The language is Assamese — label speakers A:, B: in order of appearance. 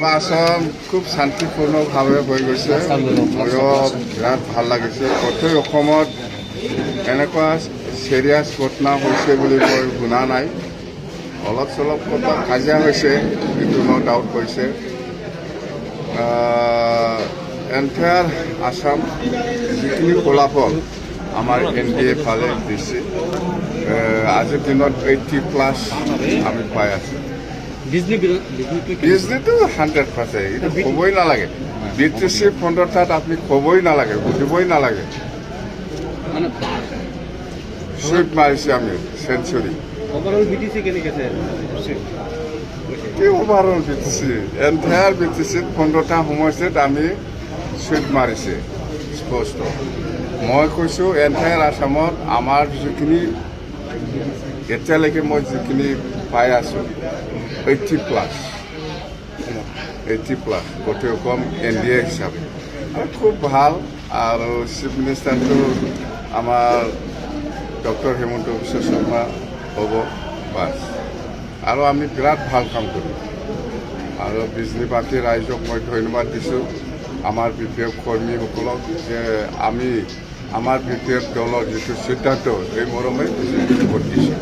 A: নিৰ্বাচন খুব শান্তিপূৰ্ণভাৱে হৈ গৈছে ময়ো বিৰাট ভাল লাগিছে গোটেই অসমত এনেকুৱা চিৰিয়াছ ঘটনা হৈছে বুলি মই শুনা নাই অলপ চলপ কথা কাজিয়া হৈছে এইটো ন ডাউট হৈছে এণ্টায়াৰ আসাম যিখিনি ফলাফল আমাৰ NDA ফালে দিছে আজিৰ দিনত 80+ আমি পাই আছোঁ বিজনেছটো 100%, এইটো ক'বই নালাগে BTC ফণ্ডৰ তাত আপুনি ক'বই নালাগে বুজিবই নালাগে চুইপ মাৰিছে আমি চেঞ্চুৰী কি অভাৰঅল BTC এণ্টায়াৰ BTC 15টা সমষ্টিত আমি চুইপ মাৰিছে স্পষ্ট মই কৈছোঁ এণ্টায়াৰ আসামত আমাৰ যিখিনি এতিয়ালৈকে মই যিখিনি পাই আছোঁ 80+ গোটেই অসম NDA হিচাপে খুব ভাল আৰু চিফ মিনিষ্টাৰটো আমাৰ ডক্টৰ হিমন্ত বিশ্ব শৰ্মা হ'ব বাছ আৰু আমি বিৰাট ভাল কাম কৰিম আৰু বিজলী পাৰ্টীৰ ৰাইজক মই ধন্যবাদ দিছোঁ আমাৰ BPF কৰ্মীসকলক যে আমি আমাৰ BPF দলৰ যিটো সিদ্ধান্ত এই মৰমে ভোট দিছোঁ